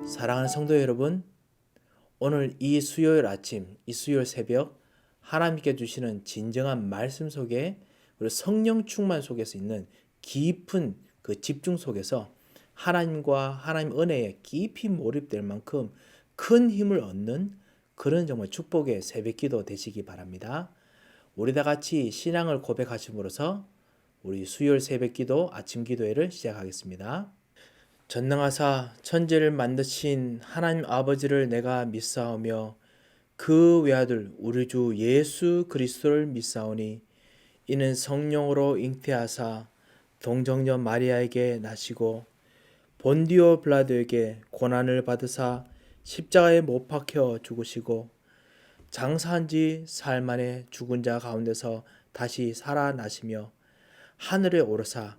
사랑하는 성도 여러분, 오늘 이 수요일 아침, 이 수요일 새벽 하나님께 주시는 진정한 말씀 속에 그리고 성령 충만 속에서 있는 깊은 그 집중 속에서 하나님과 하나님 은혜에 깊이 몰입될 만큼 큰 힘을 얻는 그런 정말 축복의 새벽기도 되시기 바랍니다. 우리 다 같이 신앙을 고백하심으로써 우리 수요일 새벽기도 아침 기도회를 시작하겠습니다. 전능하사 천지를 만드신 하나님 아버지를 내가 믿사오며 그 외아들 우리 주 예수 그리스도를 믿사오니 이는 성령으로 잉태하사 동정녀 마리아에게 나시고 본디오 블라도에게 고난을 받으사 십자가에 못 박혀 죽으시고 장사한 지 사흘 만에 죽은 자 가운데서 다시 살아나시며 하늘에 오르사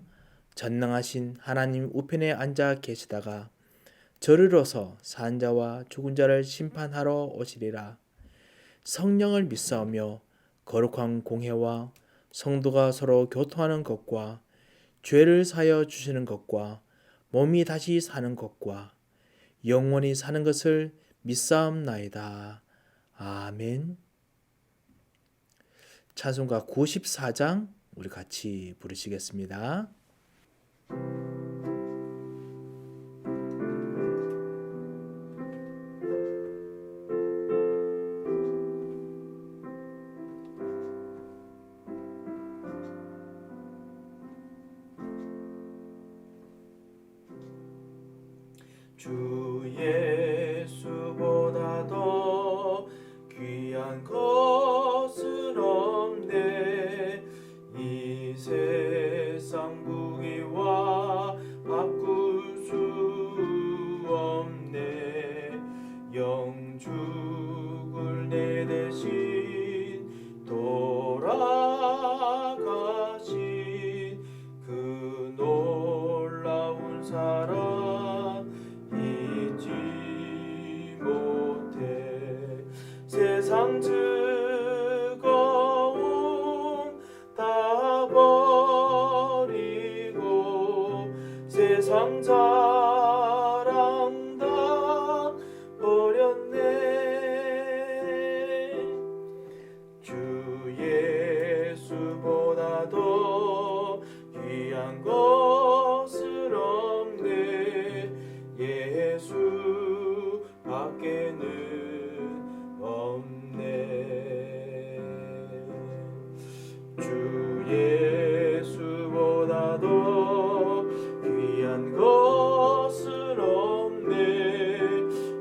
전능하신 하나님 우편에 앉아 계시다가 저리로서 산 자와 죽은 자를 심판하러 오시리라. 성령을 믿사오며 거룩한 공회와 성도가 서로 교통하는 것과 죄를 사여 주시는 것과 몸이 다시 사는 것과 영원히 사는 것을 믿사옵나이다. 아멘. 찬송가 94장 우리 같이 부르시겠습니다. 주 예수보다 더 귀한 것은 없네. 이 세상 무기와 바꿀 수 없네. 영죽을 내 대신 돌아가신 그 놀라운 사랑 세상 즐거움 다 버리고 세상 자랑 다 버렸네. 주 예수보다 더 귀한 것은 없네. 예수 밖에는 주 예수보다 더 귀한 것은 없네.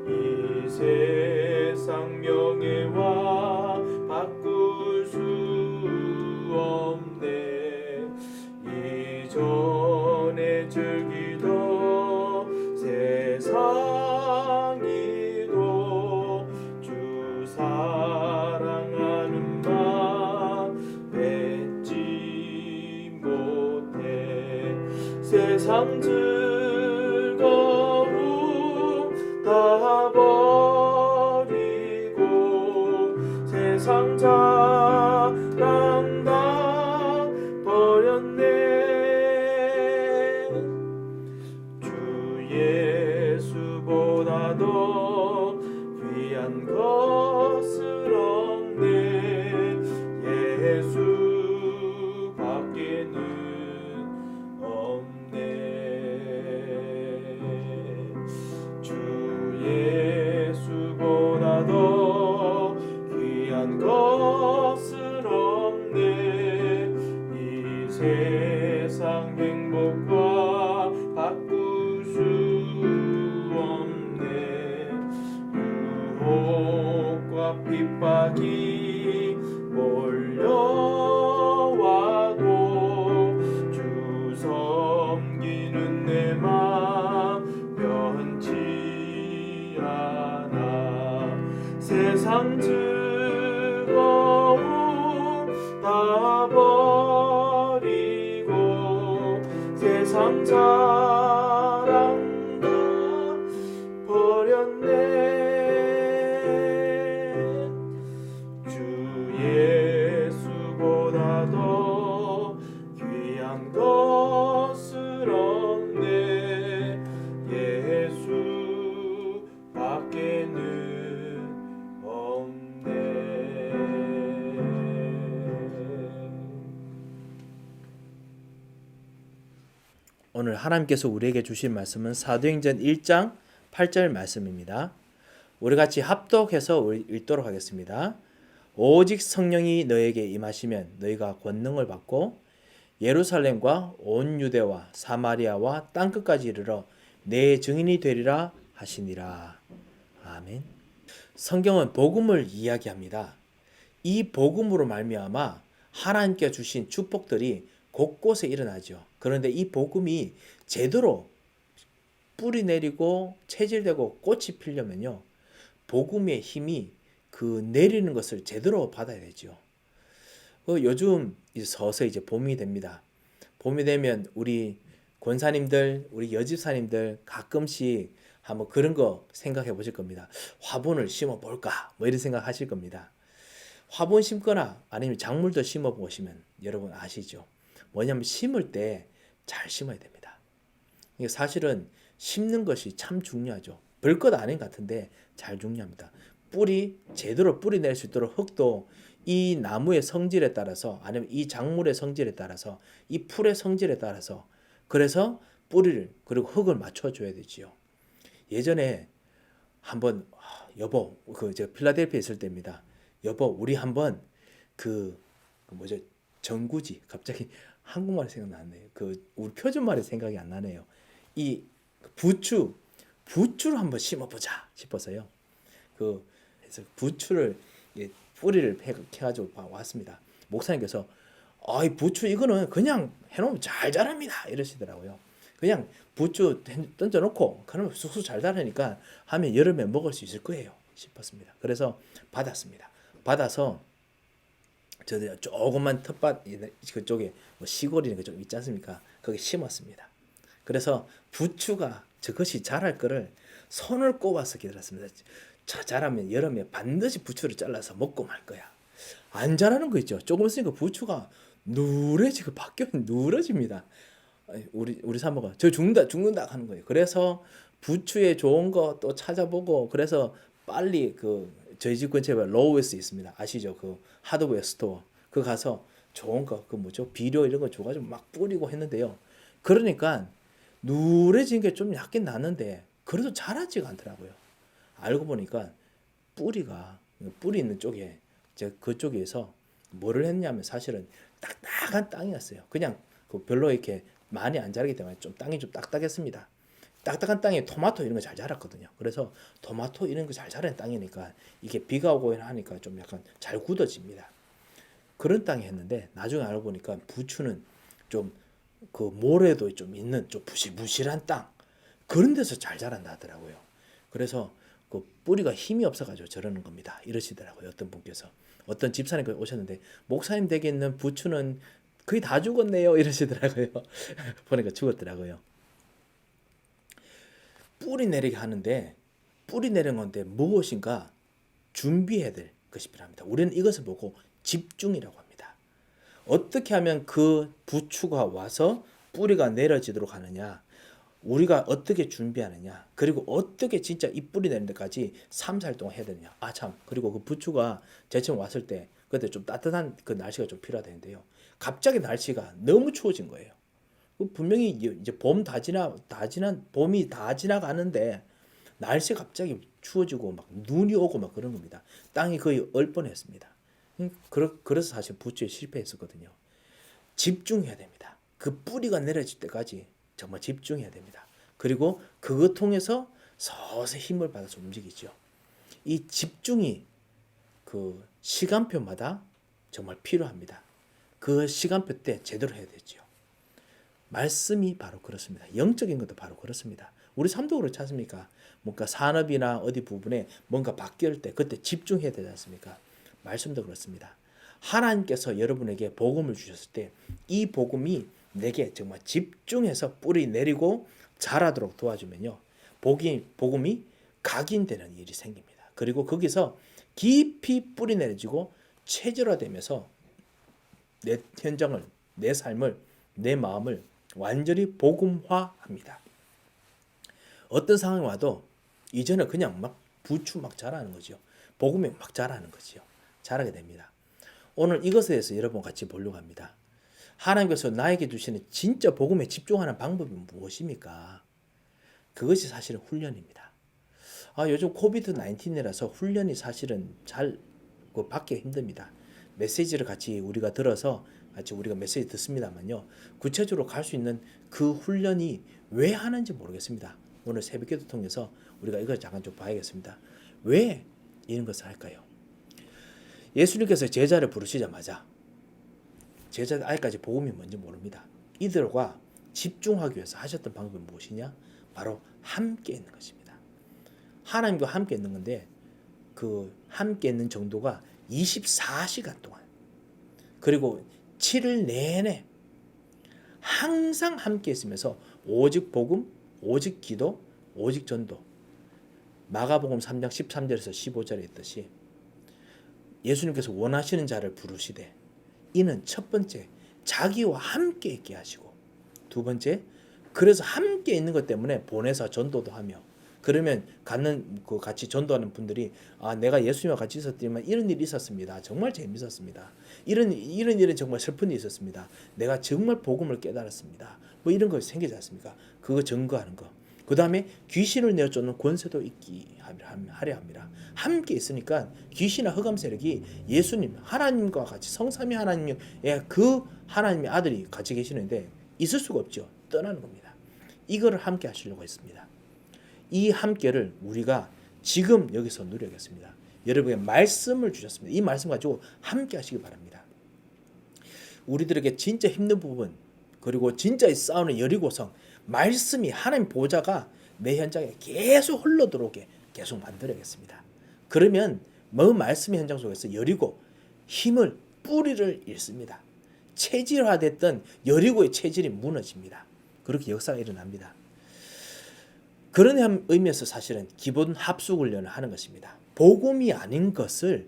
이 세상 명예와 바꿀 수 없네. 이전에 즐기던 세상이도 주 사랑하는 마음 뱉지 못해. 세상 즐거움 다 버리고 세상 자랑 다 버렸네. 주 예수보다 더 귀한 것은 없네. 예수 밖에는 없네. 주 예수보다 더 귀한 것은 없네. 이 세상 행복과 바꿀 수 없네. 유혹과 핍박이 몰려와도 주 섬기는 내 맘 변치 않아. 세상 즐거움 다 버리고 세상 자랑 다 버렸네. 주 예수보다 더 귀한 것은 없네. 예수 오늘 하나님께서 우리에게 주신 말씀은 사도행전 1장 8절 말씀입니다. 우리 같이 합독해서 읽도록 하겠습니다. 오직 성령이 너에게 임하시면 너희가 권능을 받고 예루살렘과 온 유대와 사마리아와 땅끝까지 이르러 내 증인이 되리라 하시니라. 아멘. 성경은 복음을 이야기합니다. 이 복음으로 말미암아 하나님께 주신 축복들이 곳곳에 일어나죠. 그런데 이 복음이 제대로 뿌리 내리고 체질되고 꽃이 피려면요, 복음의 힘이 그 내리는 것을 제대로 받아야 되죠. 요즘 서서히 이제 봄이 됩니다. 봄이 되면 우리 권사님들, 우리 여집사님들 가끔씩 한번 그런 거 생각해 보실 겁니다. 화분을 심어 볼까? 뭐 이런 생각 하실 겁니다. 화분 심거나 아니면 작물도 심어 보시면 여러분 아시죠? 뭐냐면 심을 때 잘 심어야 됩니다. 이게 사실은 심는 것이 참 중요하죠. 별것 아닌 것 같은데 잘 중요합니다. 제대로 뿌리 낼 수 있도록 흙도 이 나무의 성질에 따라서 아니면 이 작물의 성질에 따라서 이 풀의 성질에 따라서 그래서 뿌리를 그리고 흙을 맞춰줘야 되지요. 예전에 한번 여보 제가 필라델피아에 있을 때입니다. 여보 우리 한번 전구지 갑자기 한국말이 생각나네요. 우리 표준말이 생각이 안 나네요. 이 부추를 한번 심어보자 싶어서요. 그래서 부추를 뿌리를 캐가지고 왔습니다. 목사님께서 이 부추 이거는 그냥 해놓으면 잘 자랍니다 이러시더라고요. 그냥 부추 던져놓고 그러면 쑥쑥 잘 자라니까 하면 여름에 먹을 수 있을 거예요 싶었습니다. 그래서 받았습니다. 받아서 저 조그만 텃밭 그쪽에 시골이나 그쪽 있지 않습니까? 거기 심었습니다. 그래서 부추가 저것이 자랄 거를 손을 꼽아서 기다렸습니다. 자 자라면 여름에 반드시 부추를 잘라서 먹고 말 거야. 안 자라는 거 있죠. 조금 있으니까 부추가 누래지고 바뀌면 누러집니다. 우리 사모가 저 죽는다 하는 거예요. 그래서 부추에 좋은 거 또 찾아보고 그래서 빨리 저희 집 근처에 로우에스 있습니다. 아시죠? 하드웨어 스토어. 가서 좋은 거, 비료 이런 거 줘가지고 막 뿌리고 했는데요. 그러니까 누래진 게 좀 약긴 나는데 그래도 자라지가 않더라고요. 알고 보니까 뿌리 있는 쪽에 그쪽에서 뭐를 했냐면 사실은 딱딱한 땅이었어요. 그냥 별로 이렇게 많이 안 자라기 때문에 땅이 좀 딱딱했습니다. 딱딱한 땅에 토마토 이런 거 잘 자랐거든요. 그래서 토마토 이런 거 잘 자라는 땅이니까 이게 비가 오고 하니까 좀 약간 잘 굳어집니다. 그런 땅에 했는데 나중에 알고 보니까 부추는 좀 모래도 좀 있는 좀 부실부실한 땅 그런 데서 잘 자란다 하더라고요. 그래서 뿌리가 힘이 없어가지고 저러는 겁니다. 이러시더라고요. 어떤 분께서 어떤 집사님께서 오셨는데 목사님 댁에 있는 부추는 거의 다 죽었네요. 이러시더라고요. 보니까 죽었더라고요. 뿌리 내리게 하는데 뿌리 내린 건데 무엇인가 준비해야 될 것이 필요합니다. 우리는 이것을 보고 집중이라고 합니다. 어떻게 하면 그 부추가 와서 뿌리가 내려지도록 하느냐, 우리가 어떻게 준비하느냐, 그리고 어떻게 진짜 이 뿌리 내리는 데까지 3, 4일 동안 해야 되느냐. 그리고 그 부추가 제처럼 왔을 때 그때 좀 따뜻한 날씨가 좀 필요하다는데요. 갑자기 날씨가 너무 추워진 거예요. 분명히 이제 봄이 다 지나가는데 날씨가 갑자기 추워지고 막 눈이 오고 막 그런 겁니다. 땅이 거의 얼뻔했습니다. 그래서 사실 부추에 실패했었거든요. 집중해야 됩니다. 그 뿌리가 내려질 때까지 정말 집중해야 됩니다. 그리고 그것 통해서 서서히 힘을 받아서 움직이죠. 이 집중이 시간표마다 정말 필요합니다. 그 시간표 때 제대로 해야 되죠. 말씀이 바로 그렇습니다. 영적인 것도 바로 그렇습니다. 우리 삶도 그렇지 않습니까? 뭔가 산업이나 어디 부분에 뭔가 바뀔 때 그때 집중해야 되지 않습니까? 말씀도 그렇습니다. 하나님께서 여러분에게 복음을 주셨을 때 이 복음이 내게 정말 집중해서 뿌리 내리고 자라도록 도와주면요. 복음이 각인되는 일이 생깁니다. 그리고 거기서 깊이 뿌리 내려지고 체질화되면서 내 현장을, 내 삶을, 내 마음을 완전히 복음화합니다. 어떤 상황이 와도 이전에 그냥 막 부추 막 자라는 거죠. 복음이 막 자라는 거죠. 자라게 됩니다. 오늘 이것에 대해서 여러분 같이 보려고 합니다. 하나님께서 나에게 주시는 진짜 복음에 집중하는 방법이 무엇입니까? 그것이 사실은 훈련입니다. 요즘 코비드 19이라서 훈련이 사실은 잘 받기 힘듭니다. 메시지를 같이 우리가 들어서 같이 우리가 메시지 듣습니다만요. 구체적으로 갈 수 있는 그 훈련이 왜 하는지 모르겠습니다. 오늘 새벽기도 통해서 우리가 이걸 잠깐 좀 봐야겠습니다. 왜 이런 것을 할까요? 예수님께서 제자를 부르시자마자 제자들 아직까지 복음이 뭔지 모릅니다. 이들과 집중하기 위해서 하셨던 방법이 무엇이냐? 바로 함께 있는 것입니다. 하나님과 함께 있는 건데 그 함께 있는 정도가 24시간 동안 그리고 7일 내내 항상 함께 있으면서 오직 복음, 오직 기도, 오직 전도. 마가복음 3장 13절에서 15절에 있듯이 예수님께서 원하시는 자를 부르시되 이는 첫 번째 자기와 함께 있게 하시고 두 번째 그래서 함께 있는 것 때문에 보내서 전도도 하며 그러면 같이 전도하는 분들이 내가 예수님과 같이 있었지만 이런 일이 있었습니다. 정말 재밌었습니다. 이런 일은 정말 슬픈 일이 있었습니다. 내가 정말 복음을 깨달았습니다. 뭐 이런 거 생기지 않습니까? 그거 증거하는 거. 그 다음에 귀신을 내어쫓는 권세도 있기 하려 합니다. 함께 있으니까 귀신이나 흑암 세력이 예수님 하나님과 같이 성삼위 하나님의 그 하나님의 아들이 같이 계시는데 있을 수가 없죠. 떠나는 겁니다. 이거를 함께 하시려고 했습니다. 이 함께를 우리가 지금 여기서 누려야겠습니다. 여러분에게 말씀을 주셨습니다. 이 말씀 가지고 함께 하시기 바랍니다. 우리들에게 진짜 힘든 부분 그리고 진짜 싸우는 여리고성 말씀이 하나님 보좌가 내 현장에 계속 흘러들어오게 계속 만들어야겠습니다. 그러면 뭐 말씀의 현장 속에서 여리고 힘을 뿌리를 잃습니다. 체질화됐던 여리고의 체질이 무너집니다. 그렇게 역사가 일어납니다. 그런 의미에서 사실은 기본 합숙 훈련을 하는 것입니다. 복음이 아닌 것을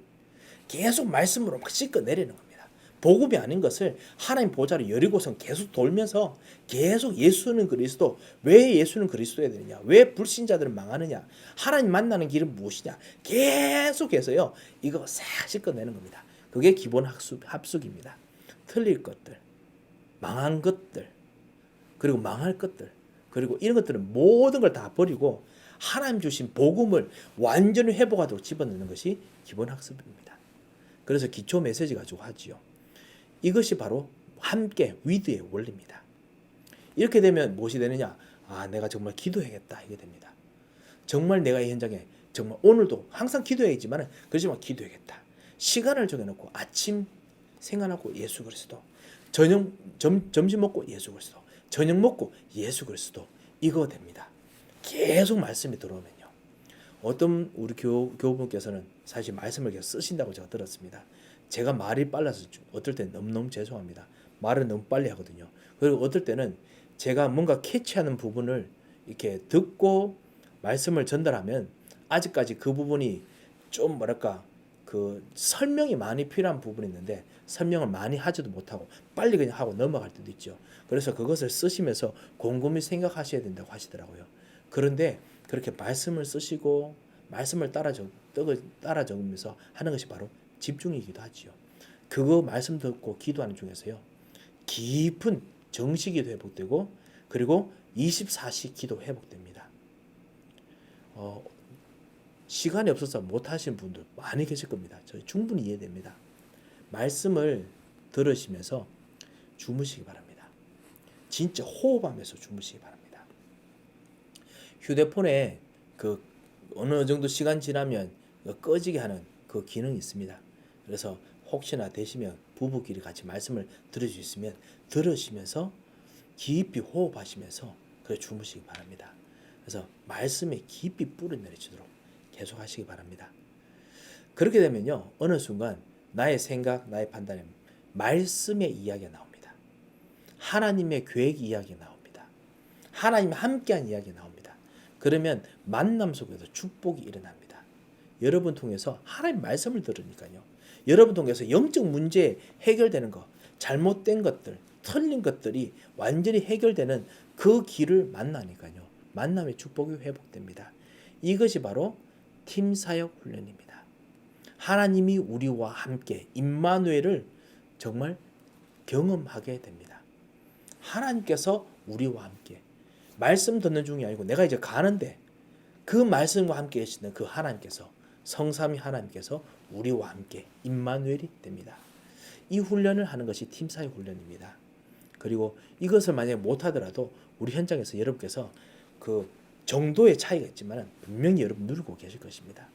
계속 말씀으로 막 씻어내리는 겁니다. 복음이 아닌 것을 하나님 보좌로 여리고성 계속 돌면서 계속 예수는 그리스도, 왜 예수는 그리스도야 되느냐, 왜 불신자들은 망하느냐, 하나님 만나는 길은 무엇이냐, 계속해서요 이거 싹 씻어내는 겁니다. 그게 기본 합숙입니다. 틀릴 것들, 망한 것들, 그리고 망할 것들, 그리고 이런 것들은 모든 걸 다 버리고 하나님 주신 복음을 완전히 회복하도록 집어넣는 것이 기본 학습입니다. 그래서 기초 메시지 가지고 하지요. 이것이 바로 함께 위드의 원리입니다. 이렇게 되면 무엇이 되느냐? 내가 정말 기도해야겠다 이게 됩니다. 정말 내가 이 현장에 정말 오늘도 항상 기도해야지만 그렇지만 기도해야겠다. 시간을 정해놓고 아침 생각하고 예수 그리스도, 점심 먹고 예수 그리스도, 저녁 먹고 예수 그리스도 이거 됩니다. 계속 말씀이 들어오면요. 어떤 우리 교우분께서는 사실 말씀을 계속 쓰신다고 제가 들었습니다. 제가 말이 빨라서 어떨 때는 너무너무 죄송합니다. 말을 너무 빨리 하거든요. 그리고 어떨 때는 제가 뭔가 캐치하는 부분을 이렇게 듣고 말씀을 전달하면 아직까지 그 부분이 좀 그 설명이 많이 필요한 부분이 있는데 설명을 많이 하지도 못하고 빨리 그냥 하고 넘어갈 때도 있죠. 그래서 그것을 쓰시면서 곰곰이 생각하셔야 된다고 하시더라고요. 그런데 그렇게 말씀을 쓰시고 말씀을 따라 적으면서 하는 것이 바로 집중이기도 하지요. 그거 말씀 듣고 기도하는 중에서요. 깊은 정식기도 회복되고 그리고 24시 기도 회복됩니다. 시간이 없어서 못하시는 분들 많이 계실 겁니다. 저희 충분히 이해됩니다. 말씀을 들으시면서 주무시기 바랍니다. 진짜 호흡하면서 주무시기 바랍니다. 휴대폰에 그 어느 정도 시간 지나면 꺼지게 하는 그 기능이 있습니다. 그래서 혹시나 되시면 부부끼리 같이 말씀을 들을 수 있으면 들으시면서 깊이 호흡하시면서 그래 주무시기 바랍니다. 그래서 말씀에 깊이 뿌리 내리치도록 계속 하시기 바랍니다. 그렇게 되면요 어느 순간 나의 생각, 나의 판단에 말씀의 이야기가 나옵니다. 하나님의 계획 이야기가 나옵니다. 하나님 함께한 이야기가 나옵니다. 그러면 만남 속에서 축복이 일어납니다. 여러분 통해서 하나님 말씀을 들으니까요. 여러분 통해서 영적 문제 해결되는 것, 잘못된 것들, 틀린 것들이 완전히 해결되는 그 길을 만나니까요. 만남의 축복이 회복됩니다. 이것이 바로 팀사역 훈련입니다. 하나님이 우리와 함께 임마누엘을 정말 경험하게 됩니다. 하나님께서 우리와 함께 말씀 듣는 중이 아니고 내가 이제 가는데 그 말씀과 함께 계시는 그 하나님께서 성삼위 하나님께서 우리와 함께 임마누엘이 됩니다. 이 훈련을 하는 것이 팀사의 훈련입니다. 그리고 이것을 만약에 못하더라도 우리 현장에서 여러분께서 그 정도의 차이가 있지만 분명히 여러분 누리고 계실 것입니다.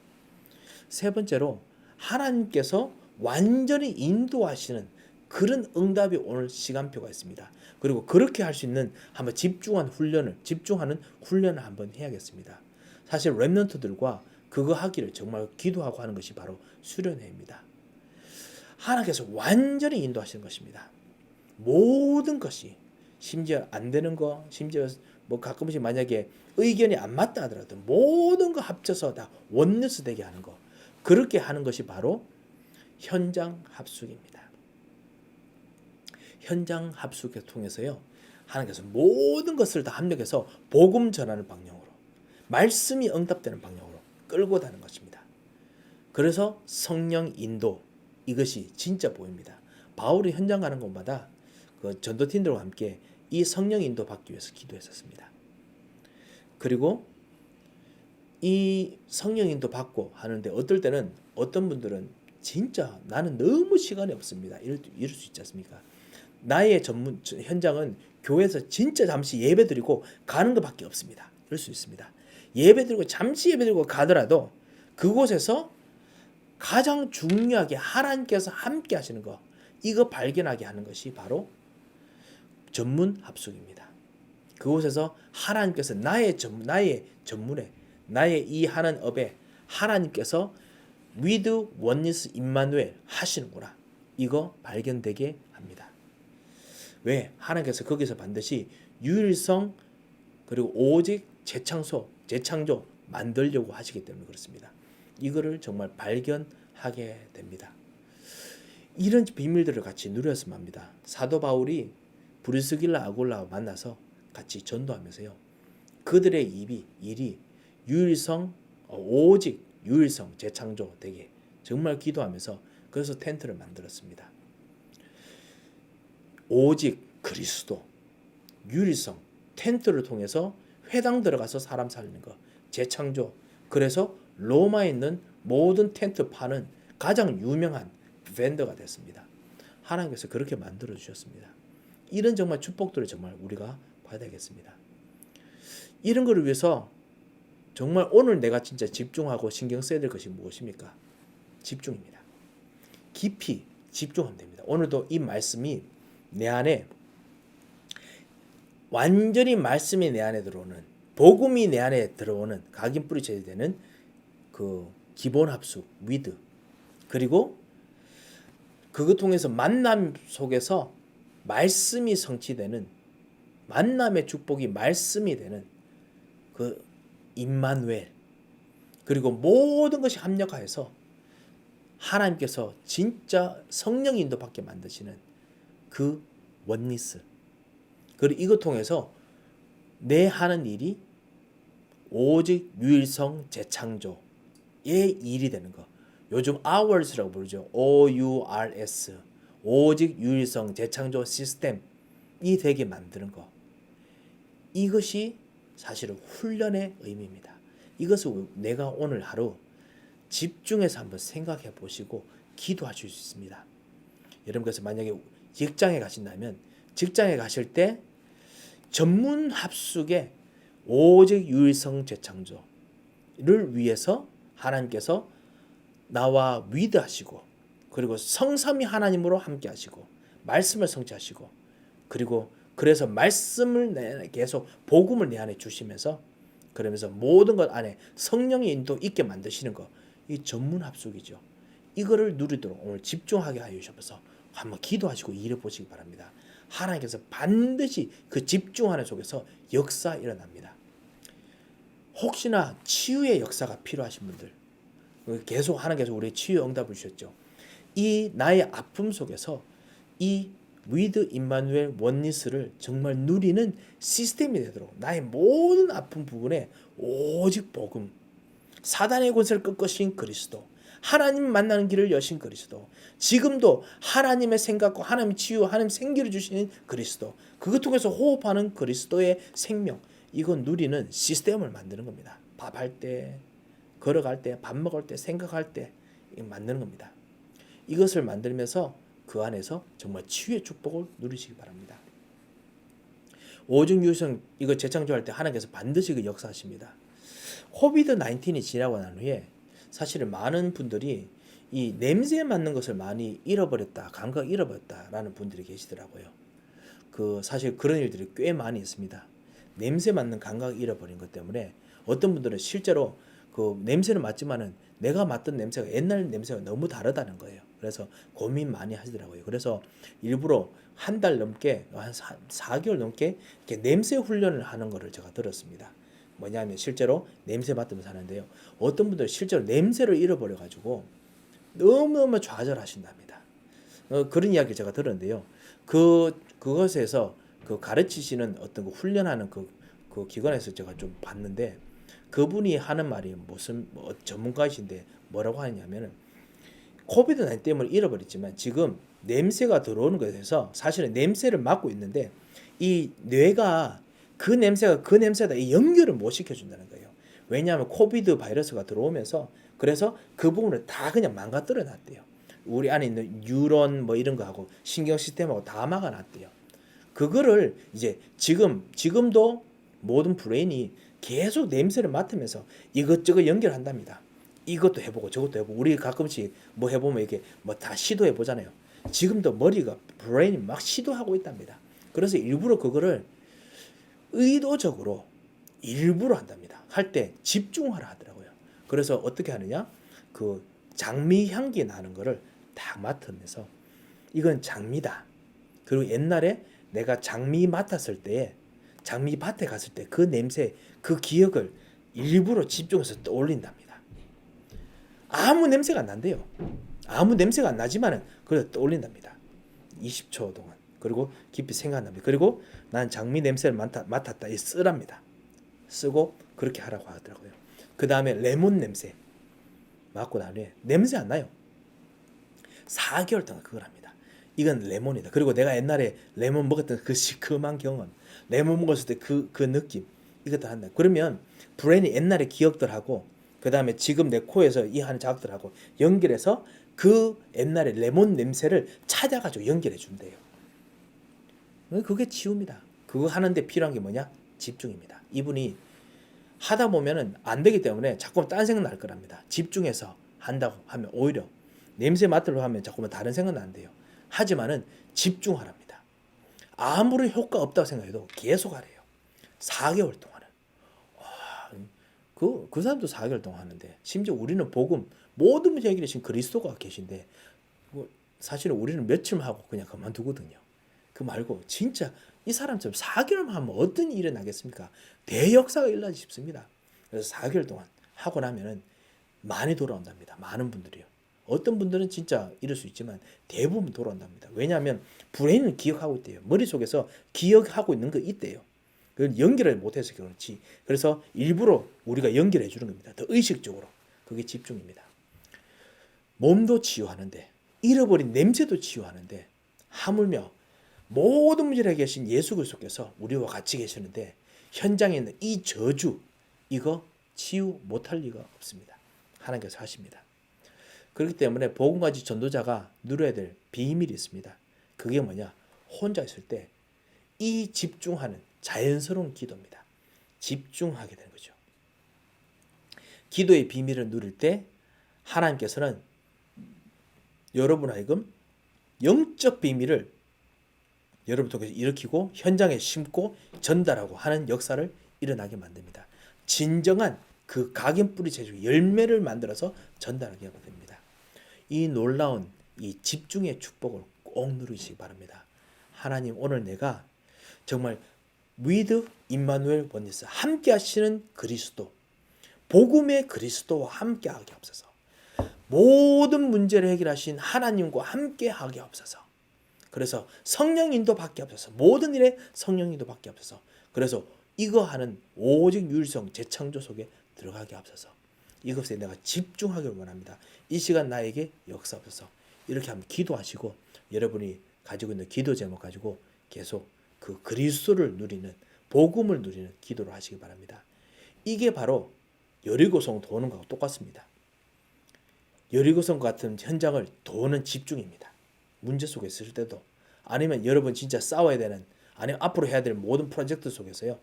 세 번째로 하나님께서 완전히 인도하시는 그런 응답이 오늘 시간표가 있습니다. 그리고 그렇게 할 수 있는 한번 집중하는 훈련을 한번 해야겠습니다. 사실 렘넌트들과 그거 하기를 정말 기도하고 하는 것이 바로 수련회입니다. 하나님께서 완전히 인도하시는 것입니다. 모든 것이 심지어 안 되는 거, 심지어 뭐 가끔씩 만약에 의견이 안 맞다 하더라도 모든 거 합쳐서 다 원네스 되게 하는 거, 그렇게 하는 것이 바로 현장 합숙입니다. 현장 합숙을 통해서요, 하나님께서 모든 것을 다 합력해서 복음 전하는 방향으로, 말씀이 응답되는 방향으로 끌고 가는 것입니다. 그래서 성령 인도, 이것이 진짜 보입니다. 바울이 현장 가는 곳마다 그 전도팀들과 함께 이 성령 인도 받기 위해서 기도했었습니다. 그리고 이 성령 인도 받고 하는데 어떨 때는 어떤 분들은 진짜 나는 너무 시간이 없습니다. 이럴 수 있지 않습니까? 나의 전문 현장은 교회에서 진짜 잠시 예배드리고 가는 것밖에 없습니다. 이럴 수 있습니다. 예배드리고 잠시 예배드리고 가더라도 그곳에서 가장 중요하게 하나님께서 함께 하시는 것, 이거 발견하게 하는 것이 바로 전문 합숙입니다. 그곳에서 하나님께서 나의 전문에, 나의 이 하는 업에 하나님께서 with oneness 임마누엘 하시는구나, 이거 발견되게 합니다. 왜? 하나님께서 거기서 반드시 유일성 그리고 오직 재창조 만들려고 하시기 때문에 그렇습니다. 이거를 정말 발견하게 됩니다. 이런 비밀들을 같이 누렸으면 합니다. 사도 바울이 브리스길라 아굴라와 만나서 같이 전도하면서요, 그들의 일이 오직 유일성 재창조 되게 정말 기도하면서 그래서 텐트를 만들었습니다. 오직 그리스도, 유일성, 텐트를 통해서 회당 들어가서 사람 살리는 거, 재창조. 그래서 로마에 있는 모든 텐트 파는 가장 유명한 벤더가 됐습니다. 하나님께서 그렇게 만들어 주셨습니다. 이런 정말 축복들을 정말 우리가 받아야겠습니다. 이런 것을 위해서 정말 오늘 내가 진짜 집중하고 신경 써야 될 것이 무엇입니까? 집중입니다. 깊이 집중하면 됩니다. 오늘도 이 말씀이 내 안에 완전히 말씀이 내 안에 들어오는, 복음이 내 안에 들어오는 각인 뿌리쳐야 되는 그 기본 합숙 위드, 그리고 그것 통해서 만남 속에서 말씀이 성취되는, 만남의 축복이 말씀이 되는 그 임마누엘, 그리고 모든 것이 합력하여서 하나님께서 진짜 성령 인도받게 만드시는 그 원리스, 그리고 이것 통해서 내 하는 일이 오직 유일성 재창조의 일이 되는 거, 요즘 hours라고 부르죠. OURS, 오직 유일성 재창조 시스템이 되게 만드는 거, 이것이 사실은 훈련의 의미입니다. 이것을 내가 오늘 하루 집중해서 한번 생각해 보시고 기도하실 수 있습니다. 여러분께서 만약에 직장에 가신다면 직장에 가실 때 전문 합숙에 오직 유일성 재창조를 위해서 하나님께서 나와 위드하시고, 그리고 성삼위 하나님으로 함께 하시고 말씀을 성취하시고, 그리고 그래서 말씀을 계속 복음을 내 안에 주시면서, 그러면서 모든 것 안에 성령의 인도 있게 만드시는 거, 이 전문 합숙이죠. 이거를 누리도록 오늘 집중하게 하여 주셔서 한번 기도하시고 일해 보시기 바랍니다. 하나님께서 반드시 그 집중하는 속에서 역사 일어납니다. 혹시나 치유의 역사가 필요하신 분들, 계속 하나님께서 우리의 치유 응답을 주셨죠. 이 나의 아픔 속에서 이 위드 임마누엘 원리스를 정말 누리는 시스템이 되도록, 나의 모든 아픈 부분에 오직 복음, 사단의 권세를 꺾으신 그리스도, 하나님 만나는 길을 여신 그리스도, 지금도 하나님의 생각과 하나님의 치유, 하나님 생기를 주시는 그리스도, 그것 통해서 호흡하는 그리스도의 생명, 이건 누리는 시스템을 만드는 겁니다. 밥할 때, 걸어갈 때, 밥 먹을 때, 생각할 때 만드는 겁니다. 이것을 만들면서 그 안에서 정말 치유의 축복을 누리시기 바랍니다. 오직 유성 이거 재창조할 때 하나님께서 반드시 그 역사하십니다. 코비드 19이 지나고 난 후에 사실은 많은 분들이 이 냄새에 맞는 것을 많이 잃어버렸다, 감각 잃어버렸다라는 분들이 계시더라고요. 그 사실 그런 일들이 꽤 많이 있습니다. 냄새 맡는 감각 잃어버린 것 때문에 어떤 분들은 실제로 그 냄새는 맡지만은 내가 맡던 냄새가 옛날 냄새가 너무 다르다는 거예요. 그래서 고민 많이 하시더라고요. 그래서 일부러 한 달 넘게 한 4개월 넘게 이렇게 냄새 훈련을 하는 거를 제가 들었습니다. 뭐냐면 실제로 냄새 맡으면서 하는데요. 어떤 분들은 실제로 냄새를 잃어버려 가지고 너무너무 좌절하신답니다. 그런 이야기를 제가 들었는데요. 그것에서 그 가르치시는 어떤 그 훈련하는 그 기관에서 제가 좀 봤는데, 그분이 하는 말이 무슨 전문가이신데 뭐라고 하냐면은 코비드 19 때문에 잃어버렸지만 지금 냄새가 들어오는 것에서 사실은 냄새를 맡고 있는데 이 뇌가 그 냄새다 연결을 못 시켜준다는 거예요. 왜냐하면 코비드 바이러스가 들어오면서 그래서 그 부분을 다 그냥 망가뜨려 놨대요. 우리 안에 있는 뉴런 뭐 이런 거하고 신경 시스템하고 다 막아놨대요. 그거를 이제 지금도 모든 브레인이 계속 냄새를 맡으면서 이것저것 연결한답니다. 이것도 해보고 저것도 해보고 우리 가끔씩 뭐 해보면 이렇게 뭐 다 시도해 보잖아요. 지금도 머리가 브레인이 막 시도하고 있답니다. 그래서 일부러 그거를 의도적으로 일부러 한답니다. 할 때 집중하라 하더라고요. 그래서 어떻게 하느냐? 그 장미 향기 나는 거를 딱 맡으면서 이건 장미다. 그리고 옛날에 내가 장미 맡았을 때, 장미 밭에 갔을 때 그 냄새, 그 기억을 일부러 집중해서 떠올린답니다. 아무 냄새가 안 난대요. 아무 냄새가 안 나지만은 그걸 떠올린답니다. 20초 동안. 그리고 깊이 생각합니다. 그리고 난 장미 냄새를 맡았다. 이 쓰랍니다. 쓰고 그렇게 하라고 하더라고요. 그 다음에 레몬 냄새 맡고 난 후에 냄새 안 나요. 4개월 동안 그걸 합니다. 이건 레몬이다. 그리고 내가 옛날에 레몬 먹었던 그 시큼한 경험, 레몬 먹었을 때 그 느낌, 이것도 한다. 그러면 브레인이 옛날의 기억들하고 그 다음에 지금 내 코에서 이 하는 자극들하고 연결해서 그 옛날의 레몬 냄새를 찾아가지고 연결해 준대요. 그게 치유입니다. 그거 하는데 필요한 게 뭐냐? 집중입니다. 이분이 하다 보면은 안 되기 때문에 자꾸 딴 생각 날 거랍니다. 집중해서 한다고 하면 오히려 냄새 맡으려고 하면 자꾸만 다른 생각 난대요. 하지만은 집중하랍니다. 아무리 효과 없다고 생각해도 계속 하래요. 4개월 동안은. 그 사람도 4개월 동안 하는데, 심지어 우리는 복음 모든 문제 해결하신 그리스도가 계신데 사실은 우리는 며칠만 하고 그냥 그만두거든요. 그 말고 진짜 이 사람처럼 4개월만 하면 어떤 일이 나겠습니까? 대역사가 일어나지 싶습니다. 그래서 4개월 동안 하고 나면은 많이 돌아온답니다. 많은 분들이요. 어떤 분들은 진짜 이럴 수 있지만 대부분 돌아온답니다. 왜냐하면 브레인은 기억하고 있대요. 머릿속에서 기억하고 있는 거 있대요. 그걸 연결을 못해서 그렇지. 그래서 일부러 우리가 연결해 주는 겁니다. 더 의식적으로. 그게 집중입니다. 몸도 치유하는데, 잃어버린 냄새도 치유하는데, 하물며 모든 문제를 해결하신 예수 그리스도께서 우리와 같이 계시는데 현장에 있는 이 저주, 이거 치유 못할 리가 없습니다. 하나님께서 하십니다. 그렇기 때문에 복음가지 전도자가 누려야 될 비밀이 있습니다. 그게 뭐냐? 혼자 있을 때 이 집중하는 자연스러운 기도입니다. 집중하게 되는 거죠. 기도의 비밀을 누릴 때 하나님께서는 여러분 하여금 영적 비밀을 여러분 통해서 일으키고 현장에 심고 전달하고 하는 역사를 일어나게 만듭니다. 진정한 그 각인 뿌리 제주 열매를 만들어서 전달하게 됩니다. 이 놀라운 이 집중의 축복을 꼭 누리시기 바랍니다. 하나님, 오늘 내가 정말 with 임마누엘 원리스 함께 하시는 그리스도, 복음의 그리스도와 함께 하게 하옵소서. 모든 문제를 해결하신 하나님과 함께 하게 하옵소서. 그래서 성령 인도 받게 하옵소서. 모든 일에 성령 인도 받게 하옵소서. 그래서 이거 하는 오직 유일성 재창조 속에 들어가게 하옵소서. 이것에 내가 집중하기를 원합니다. 이 시간 나에게 역사하소서. 이렇게 한번 기도하시고 여러분이 가지고 있는 기도 제목 가지고 계속 그 그리스도를 누리는 복음을 누리는 기도를 하시기 바랍니다. 이게 바로 여리고성 도는 것과 똑같습니다. 여리고성 같은 현장을 도는 집중입니다. 문제 속에 있을 때도 아니면 여러분 진짜 싸워야 되는 아니면 앞으로 해야 될 모든 프로젝트 속에서요.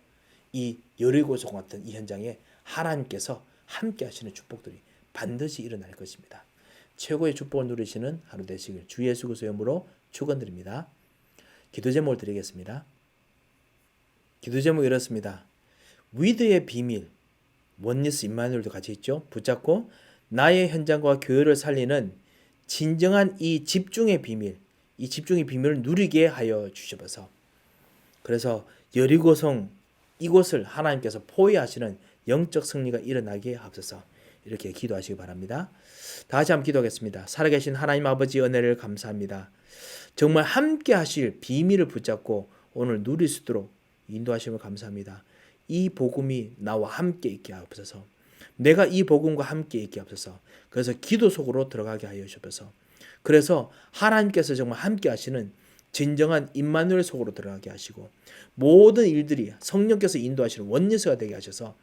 이 여리고성 같은 이 현장에 하나님께서 함께 하시는 축복들이 반드시 일어날 것입니다. 최고의 축복을 누리시는 하루 되시길 주 예수 그리스도의 이름으로 축원드립니다. 기도 제목을 드리겠습니다. 기도 제목이 이렇습니다. 위드의 비밀, 원리스 임마누엘도 같이 있죠. 붙잡고 나의 현장과 교회를 살리는 진정한 이 집중의 비밀, 이 집중의 비밀을 누리게 하여 주셔서 그래서 여리고성 이곳을 하나님께서 포위하시는 영적 승리가 일어나게 하옵소서. 이렇게 기도하시기 바랍니다. 다시 한번 기도하겠습니다. 살아계신 하나님 아버지 은혜를 감사합니다. 정말 함께 하실 비밀을 붙잡고 오늘 누릴 수 있도록 인도하심을 감사합니다. 이 복음이 나와 함께 있게 하옵소서. 내가 이 복음과 함께 있게 하옵소서. 그래서 기도 속으로 들어가게 하여 주옵소서. 그래서 하나님께서 정말 함께 하시는 진정한 임마누엘 속으로 들어가게 하시고 모든 일들이 성령께서 인도하시는 원리스가 되게 하셔서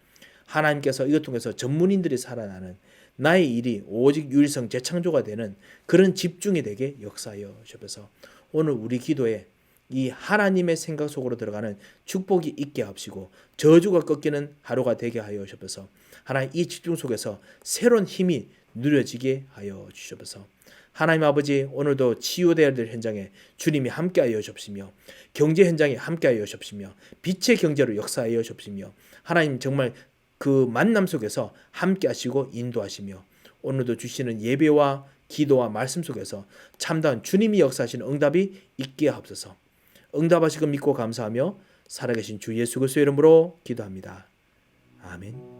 하나님께서 이것 통해서 전문인들이 살아나는 나의 일이 오직 유일성 재창조가 되는 그런 집중이 되게 역사하여 주셔서 오늘 우리 기도에 이 하나님의 생각 속으로 들어가는 축복이 있게 하시고 저주가 꺾이는 하루가 되게 하여 주셔서 하나님 이 집중 속에서 새로운 힘이 누려지게 하여 주셔서 하나님 아버지 오늘도 치유되어야 될 현장에 주님이 함께하여 주시며 경제 현장에 함께하여 주시며 빛의 경제로 역사하여 주시며 하나님 정말 그 만남 속에서 함께하시고 인도하시며 오늘도 주시는 예배와 기도와 말씀 속에서 참다운 주님이 역사하시는 응답이 있게 하옵소서. 응답하시고 믿고 감사하며 살아계신 주 예수 그리스도의 이름으로 기도합니다. 아멘.